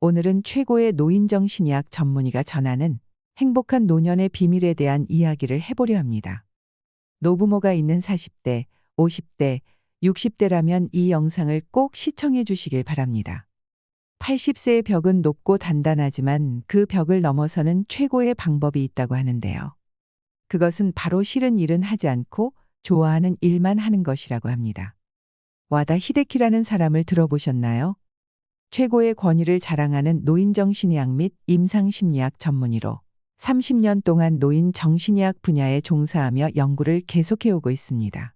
오늘은 최고의 노인정신의학 전문의가 전하는 행복한 노년의 비밀에 대한 이야기를 해보려 합니다. 노부모가 있는 40대, 50대, 60대라면 이 영상을 꼭 시청해 주시길 바랍니다. 80세의 벽은 높고 단단하지만 그 벽을 넘어서는 최고의 방법이 있다고 하는데요. 그것은 바로 싫은 일은 하지 않고 좋아하는 일만 하는 것이라고 합니다. 와다 히데키라는 사람을 들어보셨나요? 최고의 권위를 자랑하는 노인정신의학 및 임상심리학 전문의로 30년 동안 노인정신의학 분야에 종사하며 연구를 계속해오고 있습니다.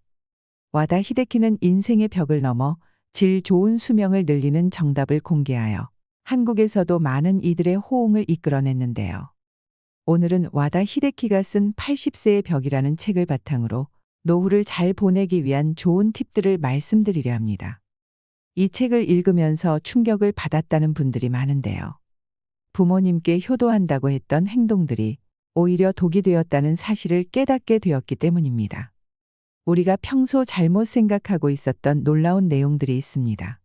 와다 히데키는 인생의 벽을 넘어 질 좋은 수명을 늘리는 정답을 공개하여 한국에서도 많은 이들의 호응을 이끌어냈는데요. 오늘은 와다 히데키가 쓴 80세의 벽이라는 책을 바탕으로 노후를 잘 보내기 위한 좋은 팁들을 말씀드리려 합니다. 이 책을 읽으면서 충격을 받았다는 분들이 많은데요. 부모님께 효도한다고 했던 행동들이 오히려 독이 되었다는 사실을 깨닫게 되었기 때문입니다. 우리가 평소 잘못 생각하고 있었던 놀라운 내용들이 있습니다.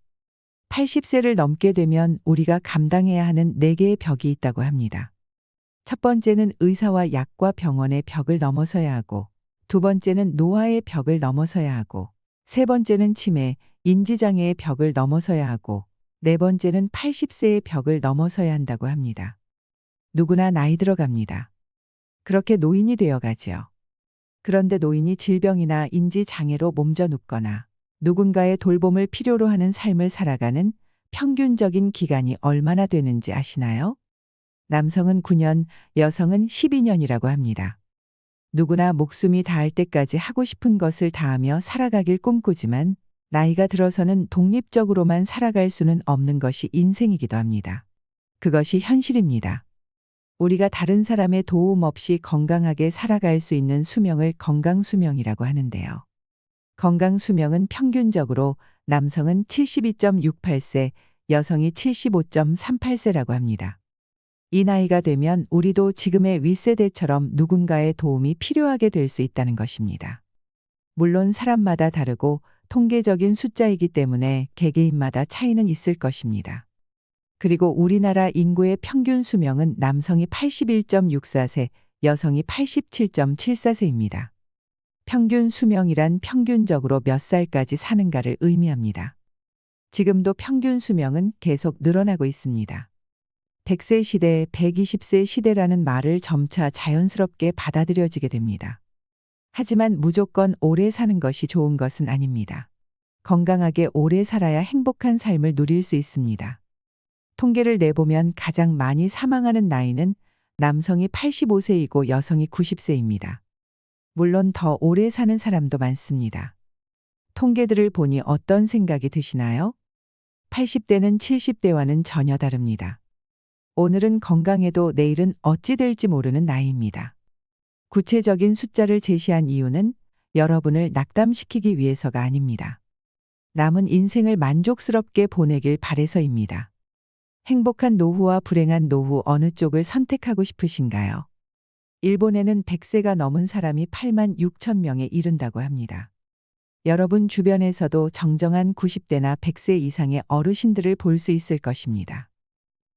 80세를 넘게 되면 우리가 감당해야 하는 4개의 벽이 있다고 합니다. 첫 번째는 의사와 약과 병원의 벽을 넘어서야 하고, 두 번째는 노화의 벽을 넘어서야 하고, 세 번째는 치매, 인지장애의 벽을 넘어서야 하고, 네 번째는 80세의 벽을 넘어서야 한다고 합니다. 누구나 나이 들어갑니다. 그렇게 노인이 되어가지요. 그런데 노인이 질병이나 인지장애로 몸져 눕거나 누군가의 돌봄을 필요로 하는 삶을 살아가는 평균적인 기간이 얼마나 되는지 아시나요? 남성은 9년, 여성은 12년이라고 합니다. 누구나 목숨이 닿을 때까지 하고 싶은 것을 다하며 살아가길 꿈꾸지만 나이가 들어서는 독립적으로만 살아갈 수는 없는 것이 인생이기도 합니다. 그것이 현실입니다. 우리가 다른 사람의 도움 없이 건강하게 살아갈 수 있는 수명을 건강수명이라고 하는데요. 건강수명은 평균적으로 남성은 72.68세, 여성이 75.38세라고 합니다. 이 나이가 되면 우리도 지금의 윗세대처럼 누군가의 도움이 필요하게 될 수 있다는 것입니다. 물론 사람마다 다르고 통계적인 숫자이기 때문에 개개인마다 차이는 있을 것입니다. 그리고 우리나라 인구의 평균 수명은 남성이 81.64세, 여성이 87.74세입니다. 평균 수명이란 평균적으로 몇 살까지 사는가를 의미합니다. 지금도 평균 수명은 계속 늘어나고 있습니다. 100세 시대, 120세 시대라는 말을 점차 자연스럽게 받아들여지게 됩니다. 하지만 무조건 오래 사는 것이 좋은 것은 아닙니다. 건강하게 오래 살아야 행복한 삶을 누릴 수 있습니다. 통계를 내보면 가장 많이 사망하는 나이는 남성이 85세이고 여성이 90세입니다. 물론 더 오래 사는 사람도 많습니다. 통계들을 보니 어떤 생각이 드시나요? 80대는 70대와는 전혀 다릅니다. 오늘은 건강해도 내일은 어찌 될지 모르는 나이입니다. 구체적인 숫자를 제시한 이유는 여러분을 낙담시키기 위해서가 아닙니다. 남은 인생을 만족스럽게 보내길 바래서입니다. 행복한 노후와 불행한 노후 어느 쪽을 선택하고 싶으신가요? 일본에는 100세가 넘은 사람이 8만 6천 명에 이른다고 합니다. 여러분 주변에서도 정정한 90대나 100세 이상의 어르신들을 볼 수 있을 것입니다.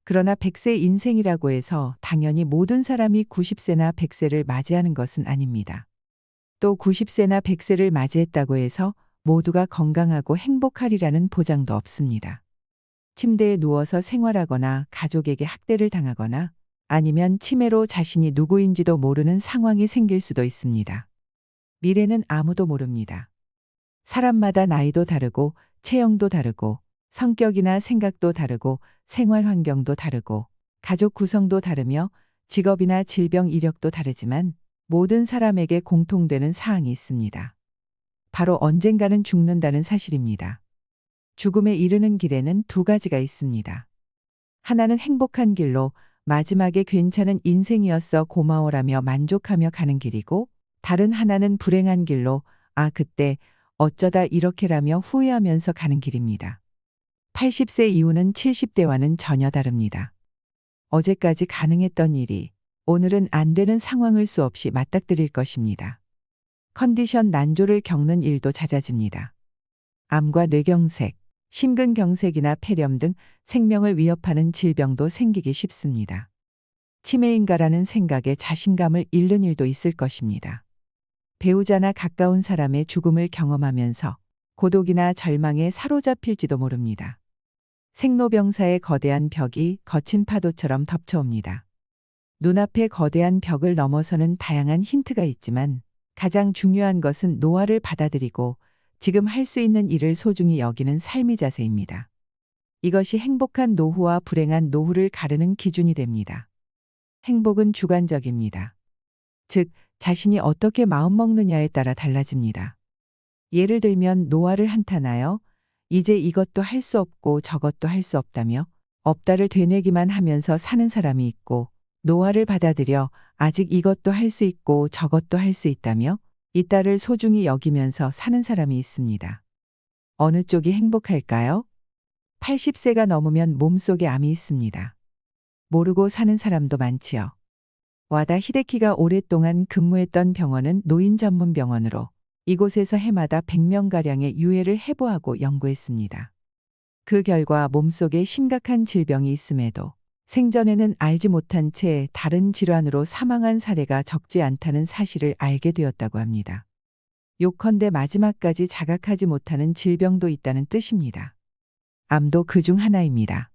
그러나 100세 인생이라고 해서 당연히 모든 사람이 90세나 100세를 맞이하는 것은 아닙니다. 또 90세나 100세를 맞이했다고 해서 모두가 건강하고 행복하리라는 보장도 없습니다. 침대에 누워서 생활하거나 가족에게 학대를 당하거나 아니면 치매로 자신이 누구인지도 모르는 상황이 생길 수도 있습니다. 미래는 아무도 모릅니다. 사람마다 나이도 다르고 체형도 다르고 성격이나 생각도 다르고 생활 환경도 다르고 가족 구성도 다르며 직업이나 질병 이력도 다르지만 모든 사람에게 공통되는 사항이 있습니다. 바로 언젠가는 죽는다는 사실입니다. 죽음에 이르는 길에는 두 가지가 있습니다. 하나는 행복한 길로 마지막에 괜찮은 인생이었어 고마워라며 만족하며 가는 길이고, 다른 하나는 불행한 길로 아 그때 어쩌다 이렇게라며 후회하면서 가는 길입니다. 80세 이후는 70대와는 전혀 다릅니다. 어제까지 가능했던 일이 오늘은 안 되는 상황을 수없이 맞닥뜨릴 것입니다. 컨디션 난조를 겪는 일도 잦아집니다. 암과 뇌경색, 심근경색이나 폐렴 등 생명을 위협하는 질병도 생기기 쉽습니다. 치매인가라는 생각에 자신감을 잃는 일도 있을 것입니다. 배우자나 가까운 사람의 죽음을 경험하면서 고독이나 절망에 사로잡힐지도 모릅니다. 생로병사의 거대한 벽이 거친 파도처럼 덮쳐옵니다. 눈앞에 거대한 벽을 넘어서는 다양한 힌트가 있지만 가장 중요한 것은 노화를 받아들이고 지금 할 수 있는 일을 소중히 여기는 삶의 자세입니다. 이것이 행복한 노후와 불행한 노후를 가르는 기준이 됩니다. 행복은 주관적입니다. 즉, 자신이 어떻게 마음먹느냐에 따라 달라집니다. 예를 들면 노화를 한탄하여 이제 이것도 할 수 없고 저것도 할 수 없다며 없다를 되뇌기만 하면서 사는 사람이 있고, 노화를 받아들여 아직 이것도 할 수 있고 저것도 할 수 있다며 있다를 소중히 여기면서 사는 사람이 있습니다. 어느 쪽이 행복할까요? 80세가 넘으면 몸속에 암이 있습니다. 모르고 사는 사람도 많지요. 와다 히데키가 오랫동안 근무했던 병원은 노인 전문 병원으로 이곳에서 해마다 100명가량의 유해를 해부하고 연구했습니다. 그 결과 몸속에 심각한 질병이 있음에도 생전에는 알지 못한 채 다른 질환으로 사망한 사례가 적지 않다는 사실을 알게 되었다고 합니다. 요컨대 마지막까지 자각하지 못하는 질병도 있다는 뜻입니다. 암도 그중 하나입니다.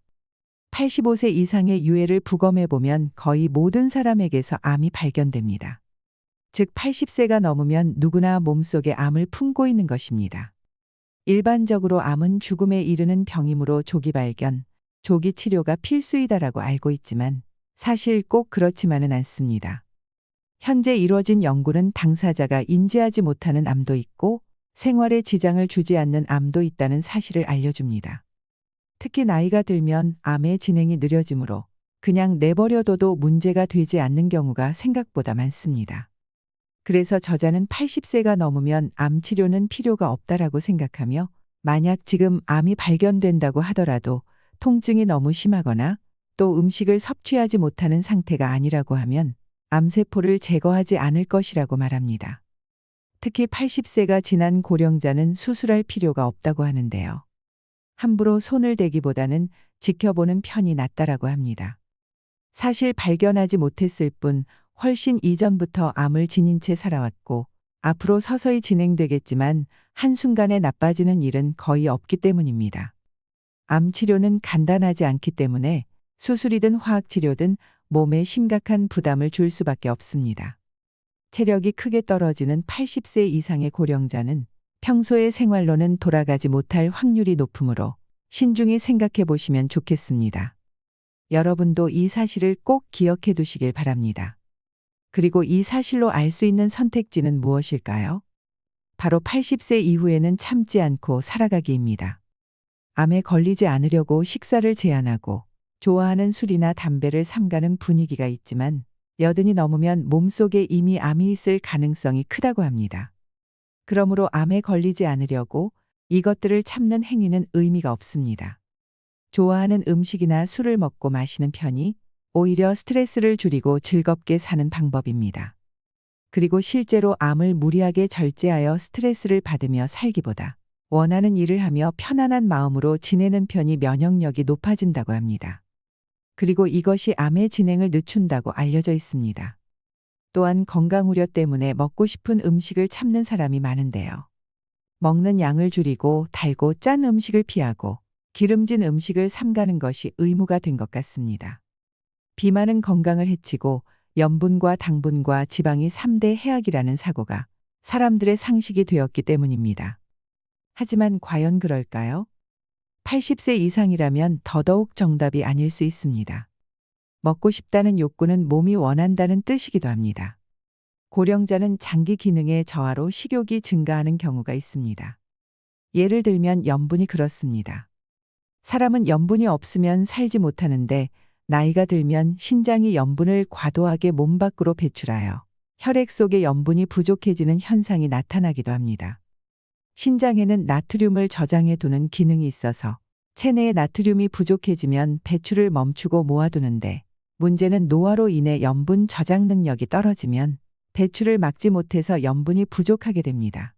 85세 이상의 유해를 부검해보면 거의 모든 사람에게서 암이 발견됩니다. 즉 80세가 넘으면 누구나 몸속에 암을 품고 있는 것입니다. 일반적으로 암은 죽음에 이르는 병이므로 조기 발견, 조기 치료가 필수이다라고 알고 있지만 사실 꼭 그렇지만은 않습니다. 현재 이루어진 연구는 당사자가 인지하지 못하는 암도 있고 생활에 지장을 주지 않는 암도 있다는 사실을 알려줍니다. 특히 나이가 들면 암의 진행이 느려지므로 그냥 내버려둬도 문제가 되지 않는 경우가 생각보다 많습니다. 그래서 저자는 80세가 넘으면 암 치료는 필요가 없다라고 생각하며 만약 지금 암이 발견된다고 하더라도 통증이 너무 심하거나 또 음식을 섭취하지 못하는 상태가 아니라고 하면 암세포를 제거하지 않을 것이라고 말합니다. 특히 80세가 지난 고령자는 수술할 필요가 없다고 하는데요. 함부로 손을 대기보다는 지켜보는 편이 낫다라고 합니다. 사실 발견하지 못했을 뿐 훨씬 이전부터 암을 지닌 채 살아왔고 앞으로 서서히 진행되겠지만 한순간에 나빠지는 일은 거의 없기 때문입니다. 암 치료는 간단하지 않기 때문에 수술이든 화학치료든 몸에 심각한 부담을 줄 수밖에 없습니다. 체력이 크게 떨어지는 80세 이상의 고령자는 평소의 생활로는 돌아가지 못할 확률이 높으므로 신중히 생각해 보시면 좋겠습니다. 여러분도 이 사실을 꼭 기억해 두시길 바랍니다. 그리고 이 사실로 알 수 있는 선택지는 무엇일까요? 바로 80세 이후에는 참지 않고 살아가기입니다. 암에 걸리지 않으려고 식사를 제한하고 좋아하는 술이나 담배를 삼가는 분위기가 있지만 80이 넘으면 몸속에 이미 암이 있을 가능성이 크다고 합니다. 그러므로 암에 걸리지 않으려고 이것들을 참는 행위는 의미가 없습니다. 좋아하는 음식이나 술을 먹고 마시는 편이 오히려 스트레스를 줄이고 즐겁게 사는 방법입니다. 그리고 실제로 암을 무리하게 절제하여 스트레스를 받으며 살기보다 원하는 일을 하며 편안한 마음으로 지내는 편이 면역력이 높아진다고 합니다. 그리고 이것이 암의 진행을 늦춘다고 알려져 있습니다. 또한 건강 우려 때문에 먹고 싶은 음식을 참는 사람이 많은데요. 먹는 양을 줄이고 달고 짠 음식을 피하고 기름진 음식을 삼가는 것이 의무가 된 것 같습니다. 비만은 건강을 해치고 염분과 당분과 지방이 3대 해악이라는 사고가 사람들의 상식이 되었기 때문입니다. 하지만 과연 그럴까요? 80세 이상이라면 더더욱 정답이 아닐 수 있습니다. 먹고 싶다는 욕구는 몸이 원한다는 뜻이기도 합니다. 고령자는 장기 기능의 저하로 식욕이 증가하는 경우가 있습니다. 예를 들면 염분이 그렇습니다. 사람은 염분이 없으면 살지 못하는데 나이가 들면 신장이 염분을 과도하게 몸 밖으로 배출하여 혈액 속에 염분이 부족해지는 현상이 나타나기도 합니다. 신장에는 나트륨을 저장해 두는 기능이 있어서 체내에 나트륨이 부족해지면 배출을 멈추고 모아두는데 문제는 노화로 인해 염분 저장 능력이 떨어지면 배출을 막지 못해서 염분이 부족하게 됩니다.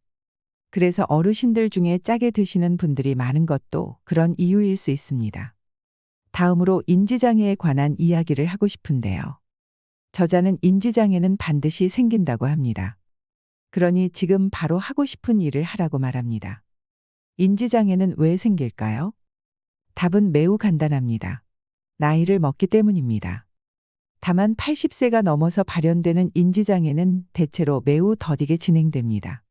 그래서 어르신들 중에 짜게 드시는 분들이 많은 것도 그런 이유일 수 있습니다. 다음으로 인지장애에 관한 이야기를 하고 싶은데요. 저자는 인지장애는 반드시 생긴다고 합니다. 그러니 지금 바로 하고 싶은 일을 하라고 말합니다. 인지장애는 왜 생길까요? 답은 매우 간단합니다. 나이를 먹기 때문입니다. 다만 80세가 넘어서 발현되는 인지장애는 대체로 매우 더디게 진행됩니다.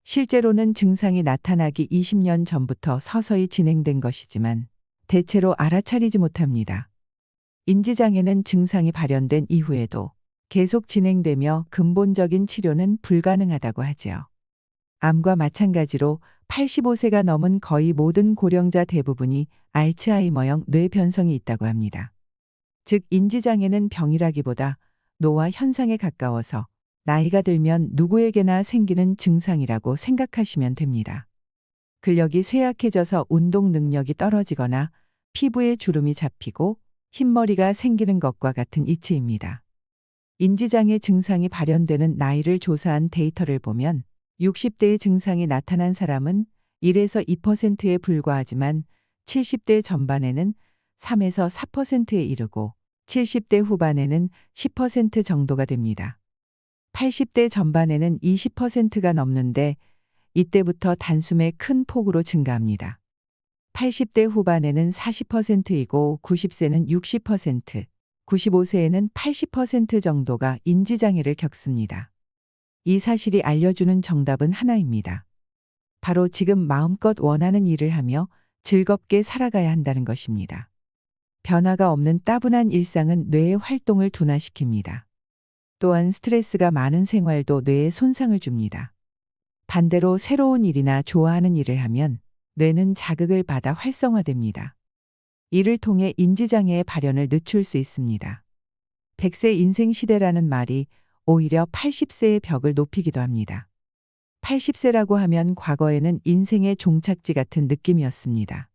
실제로는 증상이 나타나기 20년 전부터 서서히 진행된 것이지만 대체로 알아차리지 못합니다. 인지장애는 증상이 발현된 이후에도 계속 진행되며 근본적인 치료는 불가능하다고 하지요. 암과 마찬가지로 85세가 넘은 거의 모든 고령자 대부분이 알츠하이머형 뇌변성이 있다고 합니다. 즉 인지장애는 병이라기보다 노화 현상에 가까워서 나이가 들면 누구에게나 생기는 증상이라고 생각하시면 됩니다. 근력이 쇠약해져서 운동 능력이 떨어지거나 피부에 주름이 잡히고 흰머리가 생기는 것과 같은 이치입니다. 인지장애 증상이 발현되는 나이를 조사한 데이터를 보면 60대의 증상이 나타난 사람은 1에서 2%에 불과하지만 70대 전반에는 3에서 4%에 이르고 70대 후반에는 10% 정도가 됩니다. 80대 전반에는 20%가 넘는데 이때부터 단숨에 큰 폭으로 증가합니다. 80대 후반에는 40%이고 90세는 60%, 95세에는 80% 정도가 인지장애를 겪습니다. 이 사실이 알려주는 정답은 하나입니다. 바로 지금 마음껏 원하는 일을 하며 즐겁게 살아가야 한다는 것입니다. 변화가 없는 따분한 일상은 뇌의 활동을 둔화시킵니다. 또한 스트레스가 많은 생활도 뇌에 손상을 줍니다. 반대로 새로운 일이나 좋아하는 일을 하면 뇌는 자극을 받아 활성화됩니다. 이를 통해 인지장애의 발현을 늦출 수 있습니다. 100세 인생 시대라는 말이 오히려 80세의 벽을 높이기도 합니다. 80세라고 하면 과거에는 인생의 종착지 같은 느낌이었습니다.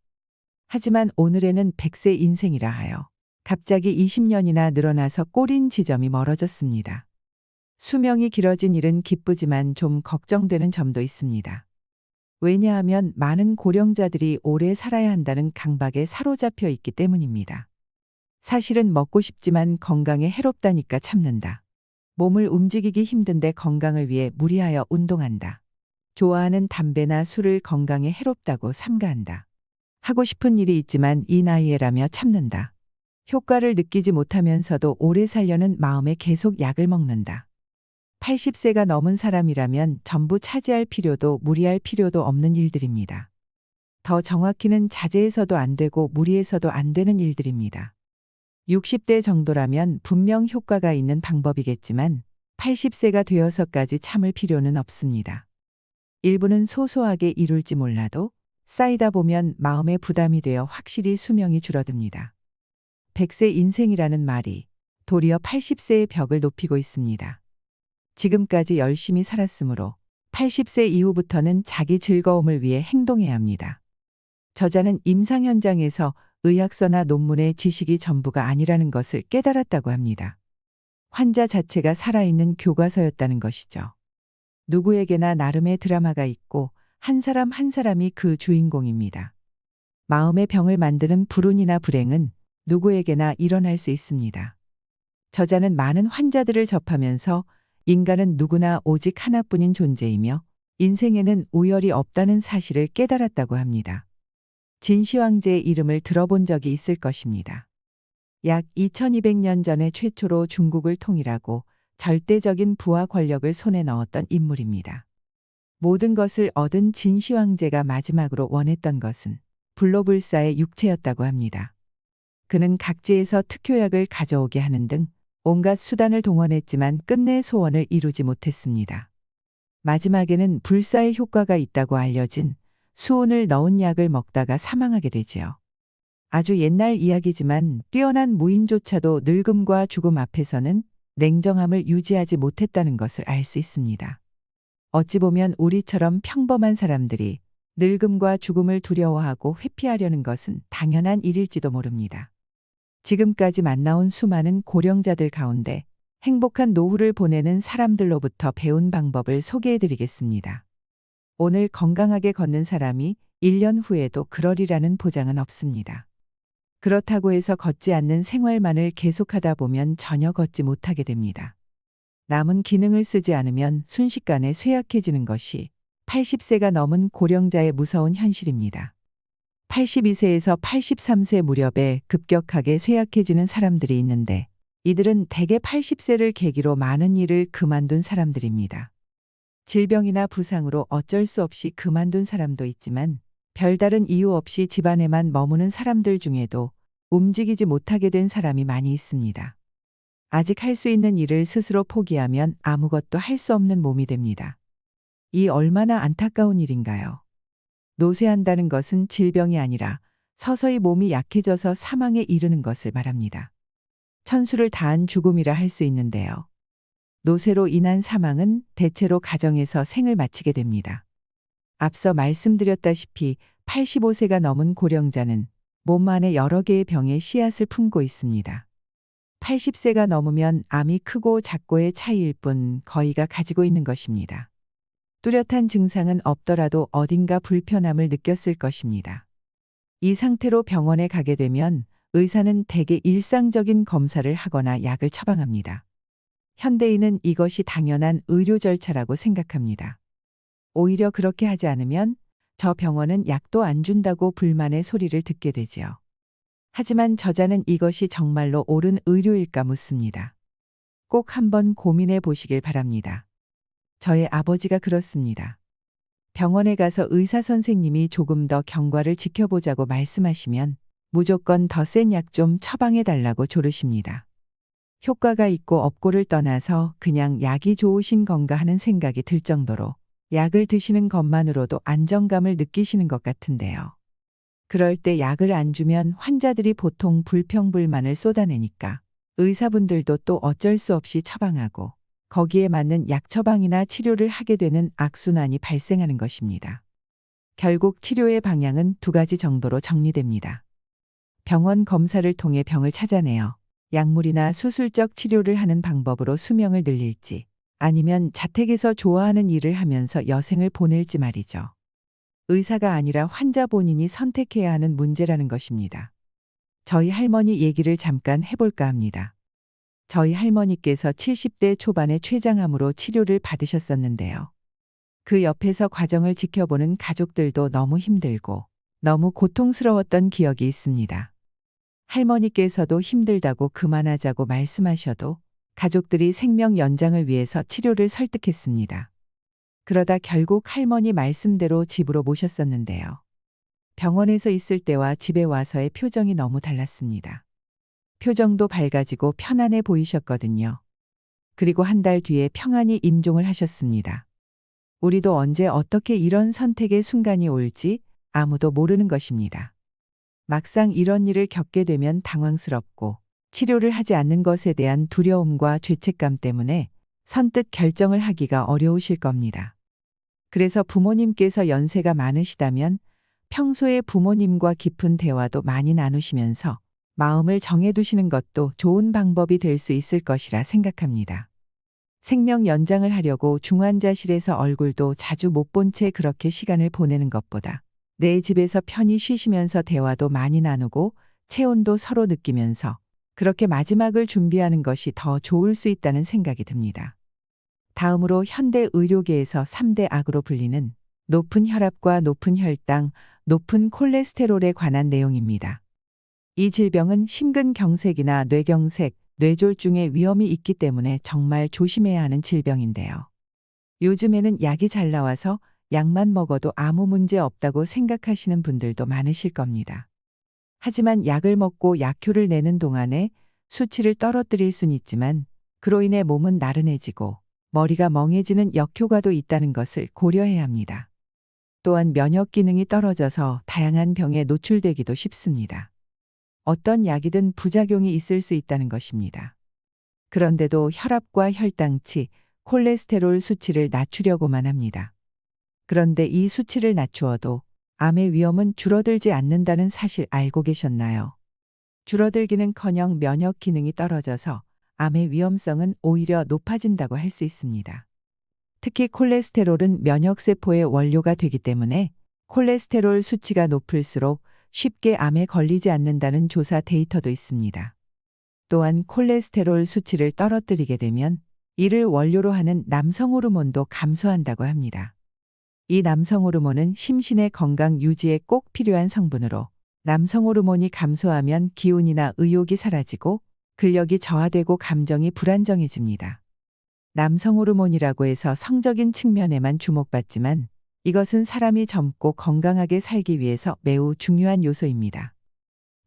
하지만 오늘에는 100세 인생이라 하여 갑자기 20년이나 늘어나서 꼬린 지점이 멀어졌습니다. 수명이 길어진 일은 기쁘지만 좀 걱정되는 점도 있습니다. 왜냐하면 많은 고령자들이 오래 살아야 한다는 강박에 사로잡혀 있기 때문입니다. 사실은 먹고 싶지만 건강에 해롭다니까 참는다. 몸을 움직이기 힘든데 건강을 위해 무리하여 운동한다. 좋아하는 담배나 술을 건강에 해롭다고 삼가한다. 하고 싶은 일이 있지만 이 나이에라며 참는다. 효과를 느끼지 못하면서도 오래 살려는 마음에 계속 약을 먹는다. 80세가 넘은 사람이라면 전부 차지할 필요도 무리할 필요도 없는 일들입니다. 더 정확히는 자제해서도 안 되고 무리해서도 안 되는 일들입니다. 60대 정도라면 분명 효과가 있는 방법이겠지만 80세가 되어서까지 참을 필요는 없습니다. 일부는 소소하게 이룰지 몰라도 쌓이다 보면 마음의 부담이 되어 확실히 수명이 줄어듭니다. 100세 인생이라는 말이 도리어 80세의 벽을 높이고 있습니다. 지금까지 열심히 살았으므로 80세 이후부터는 자기 즐거움을 위해 행동해야 합니다. 저자는 임상 현장에서 의학서나 논문의 지식이 전부가 아니라는 것을 깨달았다고 합니다. 환자 자체가 살아있는 교과서였다는 것이죠. 누구에게나 나름의 드라마가 있고 한 사람 한 사람이 그 주인공입니다. 마음의 병을 만드는 불운이나 불행은 누구에게나 일어날 수 있습니다. 저자는 많은 환자들을 접하면서 인간은 누구나 오직 하나뿐인 존재이며 인생에는 우열이 없다는 사실을 깨달았다고 합니다. 진시황제의 이름을 들어본 적이 있을 것입니다. 약 2200년 전에 최초로 중국을 통일하고 절대적인 부와 권력을 손에 넣었던 인물입니다. 모든 것을 얻은 진시황제가 마지막으로 원했던 것은 불로불사의 육체였다고 합니다. 그는 각지에서 특효약을 가져오게 하는 등 온갖 수단을 동원했지만 끝내 소원을 이루지 못했습니다. 마지막에는 불사의 효과가 있다고 알려진 수은을 넣은 약을 먹다가 사망하게 되지요. 아주 옛날 이야기지만 뛰어난 무인조차도 늙음과 죽음 앞에서는 냉정함을 유지하지 못했다는 것을 알 수 있습니다. 어찌 보면 우리처럼 평범한 사람들이 늙음과 죽음을 두려워하고 회피하려는 것은 당연한 일일지도 모릅니다. 지금까지 만나온 수많은 고령자들 가운데 행복한 노후를 보내는 사람들로부터 배운 방법을 소개해 드리겠습니다. 오늘 건강하게 걷는 사람이 1년 후에도 그러리라는 보장은 없습니다. 그렇다고 해서 걷지 않는 생활만을 계속하다 보면 전혀 걷지 못하게 됩니다. 남은 기능을 쓰지 않으면 순식간에 쇠약해지는 것이 80세가 넘은 고령자의 무서운 현실입니다. 82세에서 83세 무렵에 급격하게 쇠약해지는 사람들이 있는데 이들은 대개 80세를 계기로 많은 일을 그만둔 사람들입니다. 질병이나 부상으로 어쩔 수 없이 그만둔 사람도 있지만 별다른 이유 없이 집안에만 머무는 사람들 중에도 움직이지 못하게 된 사람이 많이 있습니다. 아직 할 수 있는 일을 스스로 포기하면 아무것도 할 수 없는 몸이 됩니다. 이 얼마나 안타까운 일인가요? 노쇠한다는 것은 질병이 아니라 서서히 몸이 약해져서 사망에 이르는 것을 말합니다. 천수를 다한 죽음이라 할 수 있는데요. 노쇠로 인한 사망은 대체로 가정에서 생을 마치게 됩니다. 앞서 말씀드렸다시피 85세가 넘은 고령자는 몸 안에 여러 개의 병의 씨앗을 품고 있습니다. 80세가 넘으면 암이 크고 작고의 차이일 뿐 거의가 가지고 있는 것입니다. 뚜렷한 증상은 없더라도 어딘가 불편함을 느꼈을 것입니다. 이 상태로 병원에 가게 되면 의사는 대개 일상적인 검사를 하거나 약을 처방합니다. 현대인은 이것이 당연한 의료 절차라고 생각합니다. 오히려 그렇게 하지 않으면 저 병원은 약도 안 준다고 불만의 소리를 듣게 되지요. 하지만 저자는 이것이 정말로 옳은 의료일까 묻습니다. 꼭 한번 고민해 보시길 바랍니다. 저의 아버지가 그렇습니다. 병원에 가서 의사 선생님이 조금 더 경과를 지켜보자고 말씀하시면 무조건 더 센 약 좀 처방해 달라고 조르십니다. 효과가 있고 없고를 떠나서 그냥 약이 좋으신 건가 하는 생각이 들 정도로 약을 드시는 것만으로도 안정감을 느끼시는 것 같은데요. 그럴 때 약을 안 주면 환자들이 보통 불평불만을 쏟아내니까 의사분들도 또 어쩔 수 없이 처방하고 거기에 맞는 약 처방이나 치료를 하게 되는 악순환이 발생하는 것입니다. 결국 치료의 방향은 두 가지 정도로 정리됩니다. 병원 검사를 통해 병을 찾아내어 약물이나 수술적 치료를 하는 방법으로 수명을 늘릴지 아니면 자택에서 좋아하는 일을 하면서 여생을 보낼지 말이죠. 의사가 아니라 환자 본인이 선택해야 하는 문제라는 것입니다. 저희 할머니 얘기를 잠깐 해볼까 합니다. 저희 할머니께서 70대 초반에 췌장암으로 치료를 받으셨었는데요. 그 옆에서 과정을 지켜보는 가족들도 너무 힘들고 너무 고통스러웠던 기억이 있습니다. 할머니께서도 힘들다고 그만하자고 말씀하셔도 가족들이 생명 연장을 위해서 치료를 설득했습니다. 그러다 결국 할머니 말씀대로 집으로 모셨었는데요. 병원에서 있을 때와 집에 와서의 표정이 너무 달랐습니다. 표정도 밝아지고 편안해 보이셨거든요. 그리고 한 달 뒤에 평안히 임종을 하셨습니다. 우리도 언제 어떻게 이런 선택의 순간이 올지 아무도 모르는 것입니다. 막상 이런 일을 겪게 되면 당황스럽고 치료를 하지 않는 것에 대한 두려움과 죄책감 때문에 선뜻 결정을 하기가 어려우실 겁니다. 그래서 부모님께서 연세가 많으시다면 평소에 부모님과 깊은 대화도 많이 나누시면서 마음을 정해두시는 것도 좋은 방법이 될 수 있을 것이라 생각합니다. 생명 연장을 하려고 중환자실에서 얼굴도 자주 못 본 채 그렇게 시간을 보내는 것보다 내 집에서 편히 쉬시면서 대화도 많이 나누고 체온도 서로 느끼면서 그렇게 마지막을 준비하는 것이 더 좋을 수 있다는 생각이 듭니다. 다음으로 현대 의료계에서 3대 악으로 불리는 높은 혈압과 높은 혈당, 높은 콜레스테롤에 관한 내용입니다. 이 질병은 심근경색이나 뇌경색, 뇌졸중의 위험이 있기 때문에 정말 조심해야 하는 질병인데요. 요즘에는 약이 잘 나와서 약만 먹어도 아무 문제 없다고 생각하시는 분들도 많으실 겁니다. 하지만 약을 먹고 약효를 내는 동안에 수치를 떨어뜨릴 순 있지만 그로 인해 몸은 나른해지고 머리가 멍해지는 역효과도 있다는 것을 고려해야 합니다. 또한 면역 기능이 떨어져서 다양한 병에 노출되기도 쉽습니다. 어떤 약이든 부작용이 있을 수 있다는 것입니다. 그런데도 혈압과 혈당치, 콜레스테롤 수치를 낮추려고만 합니다. 그런데 이 수치를 낮추어도 암의 위험은 줄어들지 않는다는 사실 알고 계셨나요? 줄어들기는커녕 면역 기능이 떨어져서 암의 위험성은 오히려 높아진다고 할 수 있습니다. 특히 콜레스테롤은 면역세포의 원료가 되기 때문에 콜레스테롤 수치가 높을수록 쉽게 암에 걸리지 않는다는 조사 데이터도 있습니다. 또한 콜레스테롤 수치를 떨어뜨리게 되면 이를 원료로 하는 남성 호르몬도 감소한다고 합니다. 이 남성 호르몬은 심신의 건강 유지에 꼭 필요한 성분으로 남성 호르몬이 감소하면 기운이나 의욕이 사라지고 근력이 저하되고 감정이 불안정해집니다. 남성 호르몬이라고 해서 성적인 측면에만 주목받지만 이것은 사람이 젊고 건강하게 살기 위해서 매우 중요한 요소입니다.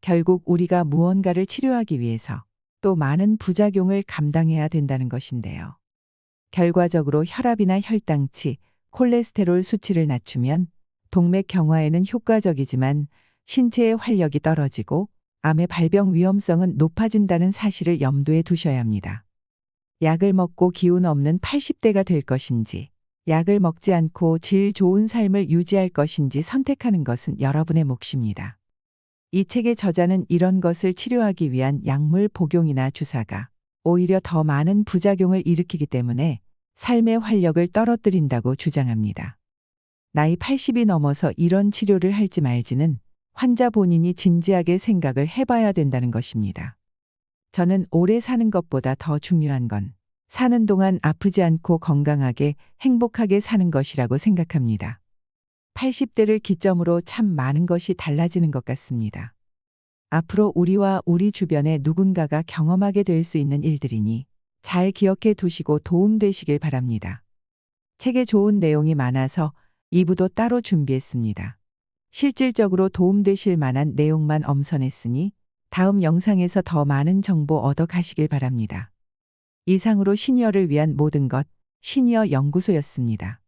결국 우리가 무언가를 치료하기 위해서 또 많은 부작용을 감당해야 된다는 것인데요. 결과적으로 혈압이나 혈당치, 콜레스테롤 수치를 낮추면 동맥 경화에는 효과적이지만 신체의 활력이 떨어지고 암의 발병 위험성은 높아진다는 사실을 염두에 두셔야 합니다. 약을 먹고 기운 없는 80대가 될 것인지, 약을 먹지 않고 질 좋은 삶을 유지할 것인지 선택하는 것은 여러분의 몫입니다. 이 책의 저자는 이런 것을 치료하기 위한 약물 복용이나 주사가 오히려 더 많은 부작용을 일으키기 때문에 삶의 활력을 떨어뜨린다고 주장합니다. 나이 80이 넘어서 이런 치료를 할지 말지는 환자 본인이 진지하게 생각을 해봐야 된다는 것입니다. 저는 오래 사는 것보다 더 중요한 건 사는 동안 아프지 않고 건강하게 행복하게 사는 것이라고 생각합니다. 80대를 기점으로 참 많은 것이 달라지는 것 같습니다. 앞으로 우리와 우리 주변의 누군가가 경험하게 될 수 있는 일들이니 잘 기억해 두시고 도움되시길 바랍니다. 책에 좋은 내용이 많아서 2부도 따로 준비했습니다. 실질적으로 도움되실 만한 내용만 엄선했으니 다음 영상에서 더 많은 정보 얻어 가시길 바랍니다. 이상으로 시니어를 위한 모든 것, 시니어 연구소였습니다.